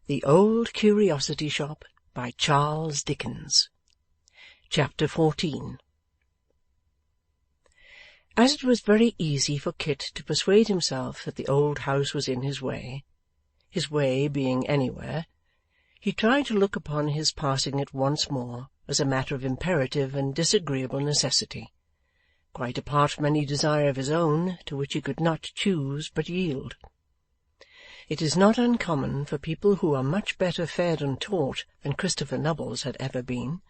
The Old Curiosity Shop by Charles Dickens. Chapter 14. As it was very easy for Kit to persuade himself that the old house was in his way being anywhere, he tried to look upon his passing it once more as a matter of imperative and disagreeable necessity, quite apart from any desire of his own to which he could not choose but yield. It is not uncommon for people who are much better fed and taught than Christopher Nubbles had ever been,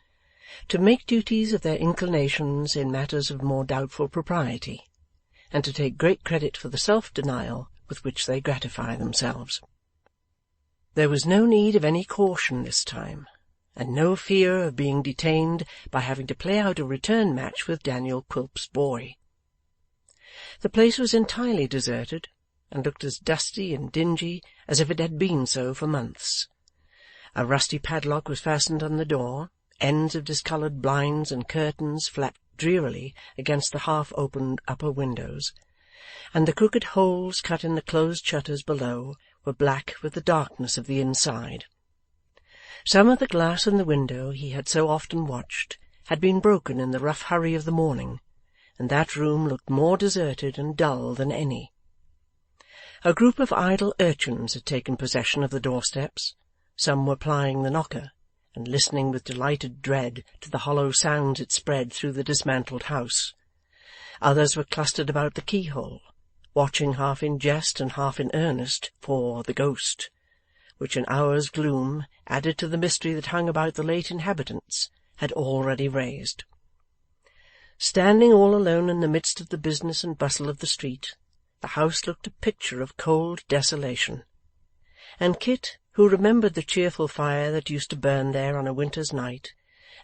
to make duties of their inclinations in matters of more doubtful propriety, and to take great credit for the self-denial with which they gratify themselves. There was no need of any caution this time, and no fear of being detained by having to play out a return match with Daniel Quilp's boy. The place was entirely deserted, and looked as dusty and dingy as if it had been so for months. A rusty padlock was fastened on the door, ends of discoloured blinds and curtains flapped drearily against the half-opened upper windows, and the crooked holes cut in the closed shutters below were black with the darkness of the inside. Some of the glass in the window he had so often watched had been broken in the rough hurry of the morning, and that room looked more deserted and dull than any. A group of idle urchins had taken possession of the doorsteps. Some were plying the knocker, and listening with delighted dread to the hollow sounds it spread through the dismantled house. Others were clustered about the keyhole, watching half in jest and half in earnest for the ghost, which an hour's gloom, added to the mystery that hung about the late inhabitants, had already raised. Standing all alone in the midst of the business and bustle of the street, the house looked a picture of cold desolation, and Kit, who remembered the cheerful fire that used to burn there on a winter's night,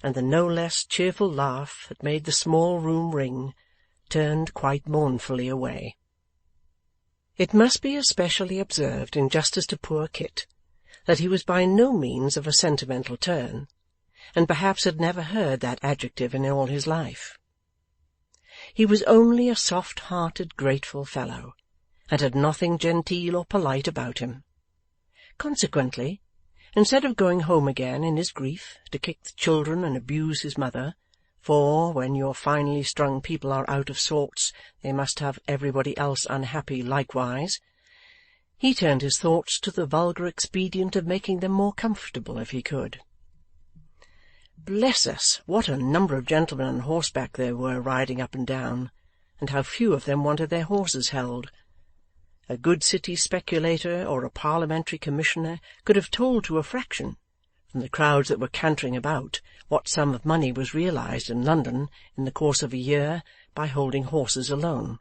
and the no less cheerful laugh that made the small room ring, turned quite mournfully away. It must be especially observed in justice to poor Kit that he was by no means of a sentimental turn, and perhaps had never heard that adjective in all his life. He was only a soft-hearted, grateful fellow, and had nothing genteel or polite about him. Consequently, instead of going home again in his grief to kick the children and abuse his mother, for when your finely strung people are out of sorts they must have everybody else unhappy likewise, he turned his thoughts to the vulgar expedient of making them more comfortable if he could. Bless us, what a number of gentlemen on horseback there were riding up and down, and how few of them wanted their horses held! A good city speculator or a parliamentary commissioner could have told to a fraction, from the crowds that were cantering about, what sum of money was realized in London in the course of a year by holding horses alone.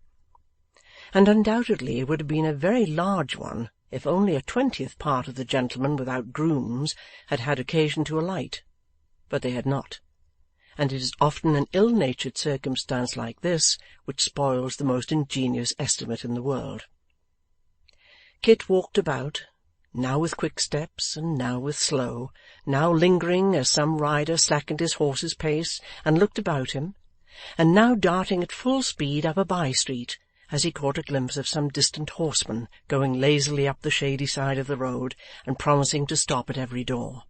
And undoubtedly it would have been a very large one if only 1/20th part of the gentlemen without grooms had had occasion to alight. But they had not, and it is often an ill-natured circumstance like this which spoils the most ingenious estimate in the world. Kit walked about, now with quick steps and now with slow, now lingering as some rider slackened his horse's pace and looked about him, and now darting at full speed up a by-street as he caught a glimpse of some distant horseman going lazily up the shady side of the road and promising to stop at every door.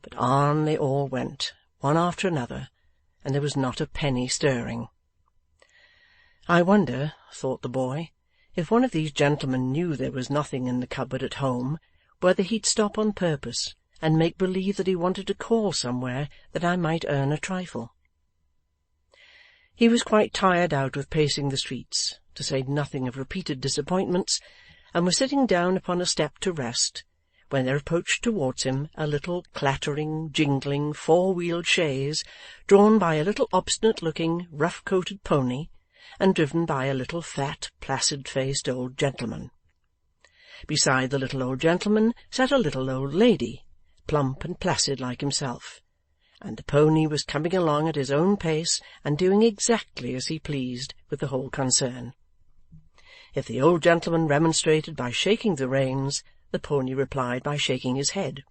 But on they all went, one after another, and there was not a penny stirring. I wonder, thought the boy, if one of these gentlemen knew there was nothing in the cupboard at home, whether he'd stop on purpose and make believe that he wanted to call somewhere that I might earn a trifle. He was quite tired out with pacing the streets, to say nothing of repeated disappointments, and was sitting down upon a step to rest, when there approached towards him a little clattering, jingling, four-wheeled chaise, drawn by a little obstinate-looking, rough-coated pony, and driven by a little fat, placid-faced old gentleman. Beside the little old gentleman sat a little old lady, plump and placid like himself, and the pony was coming along at his own pace and doing exactly as he pleased with the whole concern. If the old gentleman remonstrated by shaking the reins, the pony replied by shaking his head.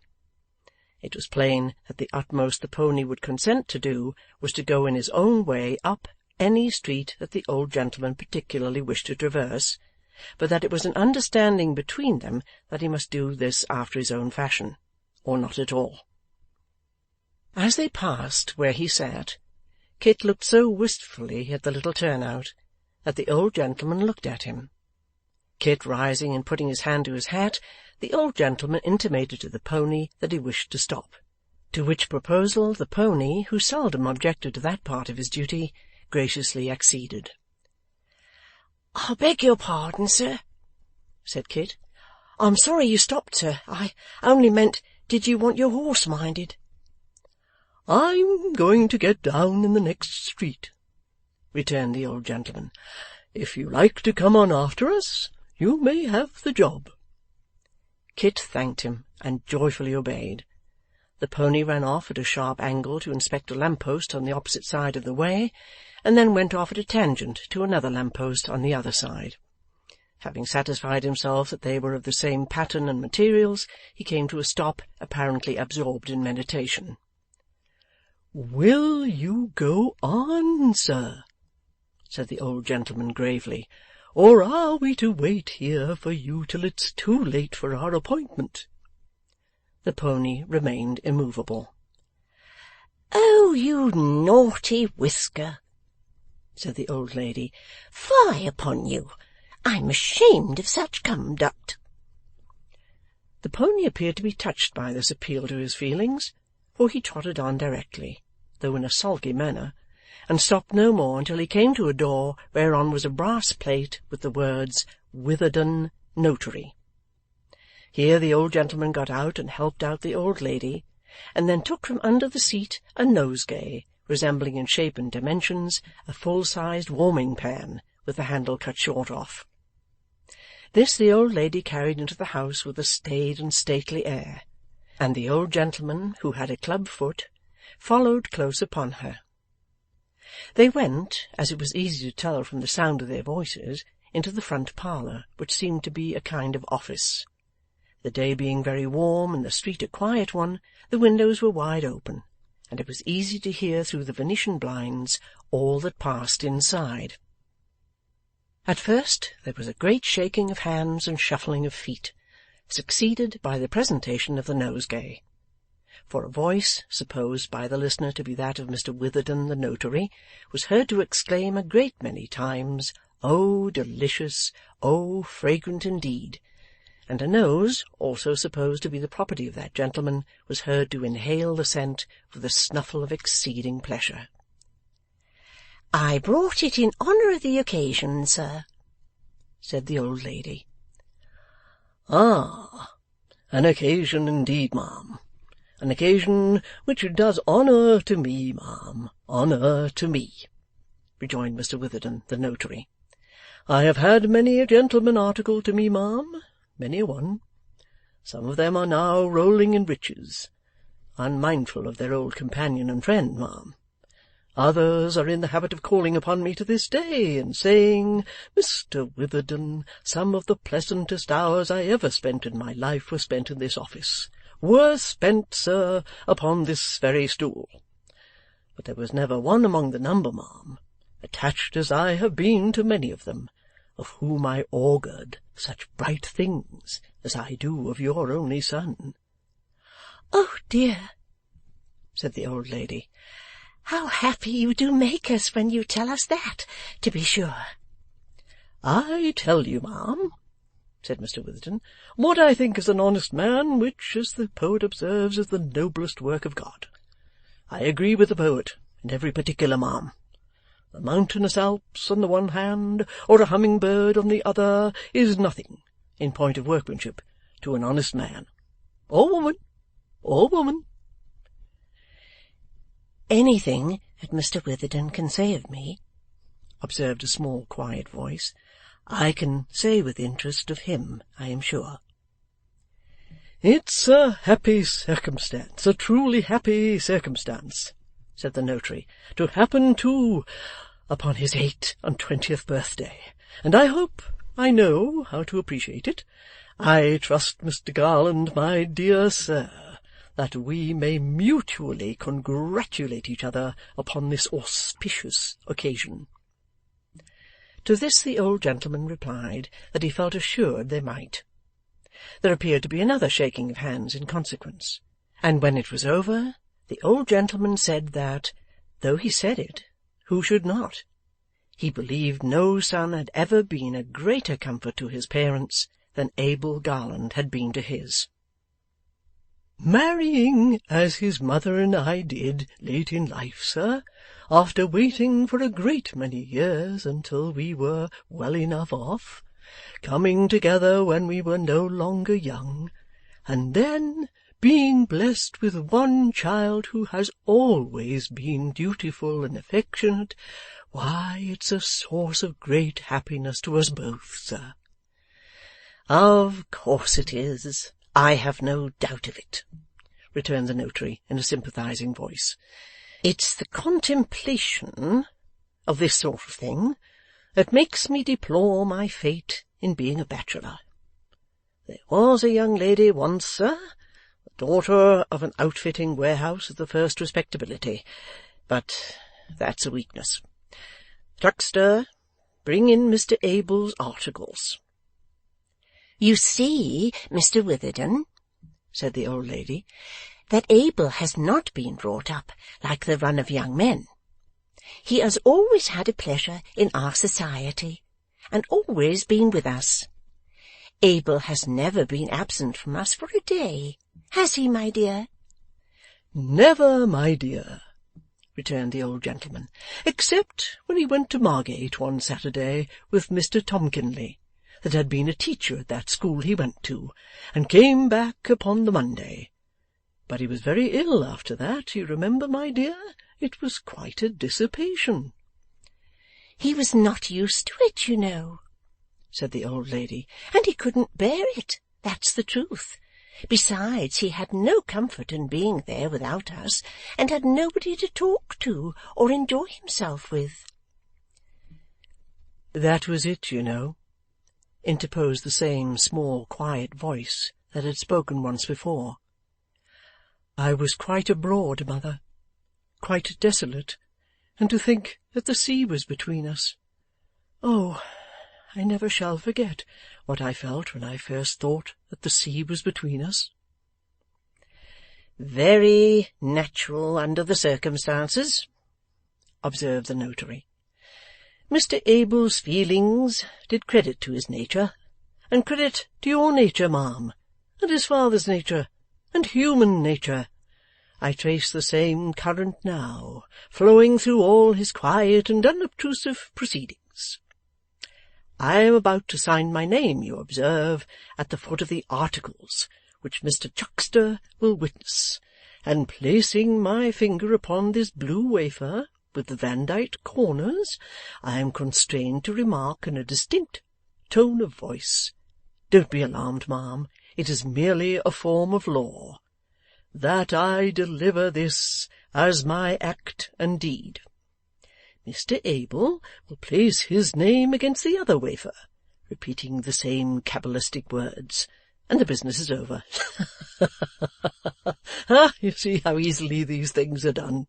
It was plain that the utmost the pony would consent to do was to go in his own way up any street that the old gentleman particularly wished to traverse, but that it was an understanding between them that he must do this after his own fashion, or not at all. As they passed where he sat, Kit looked so wistfully at the little turn-out that the old gentleman looked at him. Kit rising and putting his hand to his hat, the old gentleman intimated to the pony that he wished to stop, to which proposal the pony, who seldom objected to that part of his duty, graciously acceded. "I beg your pardon, sir," said Kit. "I'm sorry you stopped, sir. I only meant, did you want your horse minded?" "I'm going to get down in the next street," returned the old gentleman. "If you like to come on after us, you may have the job." Kit thanked him, and joyfully obeyed. The pony ran off at a sharp angle to inspect a lamp-post on the opposite side of the way, and then went off at a tangent to another lamp-post on the other side. Having satisfied himself that they were of the same pattern and materials, he came to a stop, apparently absorbed in meditation. "Will you go on, sir?" said the old gentleman gravely, "or are we to wait here for you till it's too late for our appointment?" The pony remained immovable. "Oh, you naughty Whisker!" said the old lady. "Fie upon you! I'm ashamed of such conduct." The pony appeared to be touched by this appeal to his feelings, for he trotted on directly, though in a sulky manner, and stopped no more until he came to a door whereon was a brass plate with the words, "Witherden, Notary." Here the old gentleman got out and helped out the old lady, and then took from under the seat a nosegay, resembling in shape and dimensions a full-sized warming-pan, with the handle cut short off. This the old lady carried into the house with a staid and stately air, and the old gentleman, who had a club foot, followed close upon her. They went, as it was easy to tell from the sound of their voices, into the front parlour, which seemed to be a kind of office. The day being very warm and the street a quiet one, the windows were wide open, and it was easy to hear through the Venetian blinds all that passed inside. At first there was a great shaking of hands and shuffling of feet, succeeded by the presentation of the nosegay. For a voice, supposed by the listener to be that of Mr. Witherden the notary, was heard to exclaim a great many times, "Oh, delicious! Oh, fragrant indeed!" and a nose, also supposed to be the property of that gentleman, was heard to inhale the scent with a snuffle of exceeding pleasure. "I brought it in honour of the occasion, sir," said the old lady. "Ah, an occasion indeed, ma'am. An occasion which does honour to me, ma'am, honour to me," rejoined Mr. Witherden the notary. "I have had many a gentleman article to me, ma'am, many a one. Some of them are now rolling in riches, unmindful of their old companion and friend, ma'am. Others are in the habit of calling upon me to this day, and saying, 'Mr. Witherden, some of the pleasantest hours I ever spent in my life were spent in this office, were spent, sir, upon this very stool.' But there was never one among the number, ma'am, attached as I have been to many of them, of whom I augured such bright things as I do of your only son." "Oh dear," said the old lady, "how happy you do make us when you tell us that, to be sure." "I tell you, ma'am," said Mr. Witherden, "what I think is an honest man, which, as the poet observes, is the noblest work of God. I agree with the poet in every particular, ma'am. The mountainous Alps on the one hand, or a humming-bird on the other, is nothing, in point of workmanship, to an honest man. Or woman. Or woman." "Anything that Mr. Witherden can say of me," observed a small quiet voice, "I can say with interest of him, I am sure." "It's a happy circumstance, a truly happy circumstance," said the notary, "to happen, too, upon his 28th birthday, and I hope I know how to appreciate it. I trust, Mr. Garland, my dear sir, that we may mutually congratulate each other upon this auspicious occasion." To this the old gentleman replied that he felt assured they might. There appeared to be another shaking of hands in consequence, and when it was over, the old gentleman said that, though he said it, who should not? He believed no son had ever been a greater comfort to his parents than Abel Garland had been to his. "Marrying as his mother and I did late in life, sir, after waiting for a great many years until we were well enough off, coming together when we were no longer young, and then being blessed with one child who has always been dutiful and affectionate, why, it's a source of great happiness to us both, sir." "Of course it is. I have no doubt of it," returned the notary in a sympathizing voice. "It's the contemplation of this sort of thing that makes me deplore my fate in being a bachelor. There was a young lady once, sir, the daughter of an outfitting warehouse of the first respectability, but that's a weakness. Chuckster, bring in Mr. Abel's articles." "You see, Mr. Witherden," said the old lady, "that Abel has not been brought up like the run of young men. He has always had a pleasure in our society, and always been with us. Abel has never been absent from us for a day, has he, my dear?" "Never, my dear," returned the old gentleman, "except when he went to Margate one Saturday with Mr. Tomkinley, that had been a teacher at that school he went to, and came back upon the Monday. But he was very ill after that, you remember, my dear. It was quite a dissipation." "He was not used to it, you know," said the old lady, "and he couldn't bear it, that's the truth. Besides, he had no comfort in being there without us, and had nobody to talk to or enjoy himself with." "That was it, you know," interposed the same small quiet voice that had spoken once before. "I was quite abroad, mother, quite desolate, and to think that the sea was between us. Oh, I never shall forget what I felt when I first thought that the sea was between us." "Very natural under the circumstances," observed the notary. "Mr. Abel's feelings did credit to his nature, and credit to your nature, ma'am, and his father's nature, and human nature. I trace the same current now, flowing through all his quiet and unobtrusive proceedings. I am about to sign my name, you observe, at the foot of the articles, which Mr. Chuckster will witness, and placing my finger upon this blue wafer with the Vandite corners, I am constrained to remark in a distinct tone of voice, don't be alarmed, ma'am, it is merely a form of law, that I deliver this as my act and deed. Mr. Abel will place his name against the other wafer, repeating the same cabalistic words, and the business is over. You see how easily these things are done."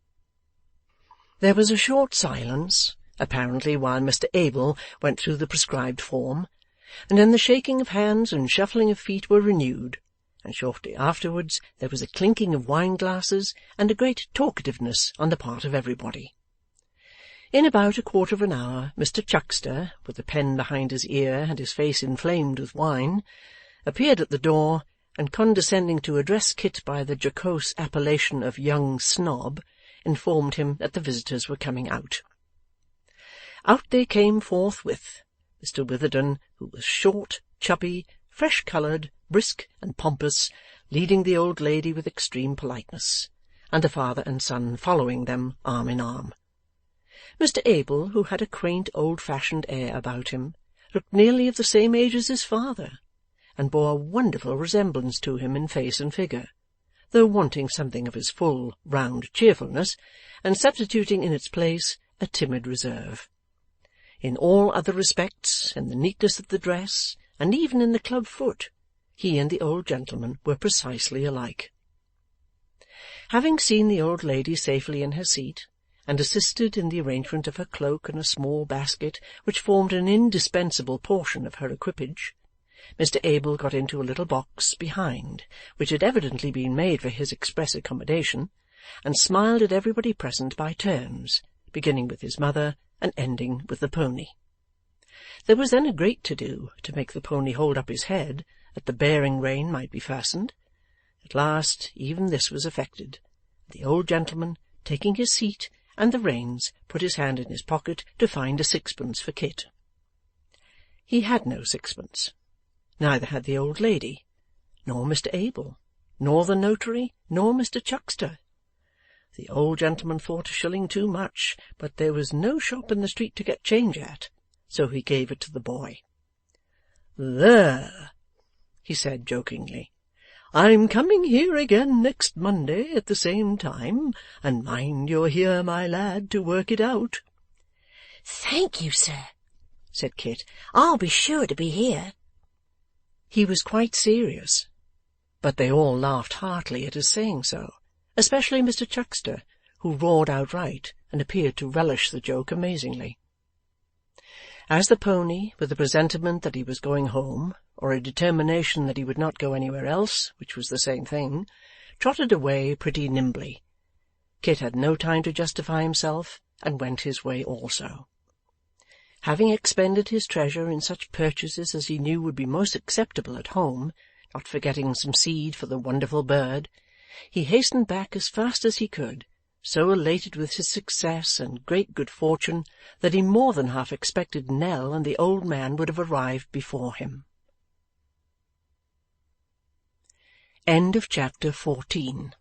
There was a short silence, apparently while Mr. Abel went through the prescribed form, and then the shaking of hands and shuffling of feet were renewed, and shortly afterwards there was a clinking of wine-glasses and a great talkativeness on the part of everybody. In about a quarter of an hour, Mr. Chuckster, with a pen behind his ear and his face inflamed with wine, appeared at the door, and condescending to address Kit by the jocose appellation of young Snob, informed him that the visitors were coming out. Out they came forthwith, Mr. Witherden, who was short, chubby, fresh-coloured, brisk, and pompous, leading the old lady with extreme politeness, and the father and son following them arm in arm. Mr. Abel, who had a quaint old-fashioned air about him, looked nearly of the same age as his father, and bore a wonderful resemblance to him in face and figure, though wanting something of his full, round cheerfulness, and substituting in its place a timid reserve. In all other respects, in the neatness of the dress, and even in the club foot, he and the old gentleman were precisely alike. Having seen the old lady safely in her seat, and assisted in the arrangement of her cloak and a small basket which formed an indispensable portion of her equipage, Mr Abel got into a little box behind, which had evidently been made for his express accommodation, and smiled at everybody present by turns, beginning with his mother and ending with the pony. There was then a great to-do to make the pony hold up his head, that the bearing-rein might be fastened. At last even this was effected. The old gentleman, taking his seat and the reins, put his hand in his pocket to find a sixpence for Kit. He had no sixpence. Neither had the old lady, nor Mr Abel, nor the notary, nor Mr Chuckster. The old gentleman thought a shilling too much, but there was no shop in the street to get change at, so he gave it to the boy. "There," he said jokingly, "I'm coming here again next Monday at the same time, and mind you're here, my lad, to work it out." "Thank you, sir," said Kit. "I'll be sure to be here." He was quite serious, but they all laughed heartily at his saying so, especially Mr Chuckster, who roared outright and appeared to relish the joke amazingly. As the pony, with a presentiment that he was going home, or a determination that he would not go anywhere else, which was the same thing, trotted away pretty nimbly, Kit had no time to justify himself, and went his way also. Having expended his treasure in such purchases as he knew would be most acceptable at home, not forgetting some seed for the wonderful bird, he hastened back as fast as he could, so elated with his success and great good fortune that he more than half expected Nell and the old man would have arrived before him. Chapter 14.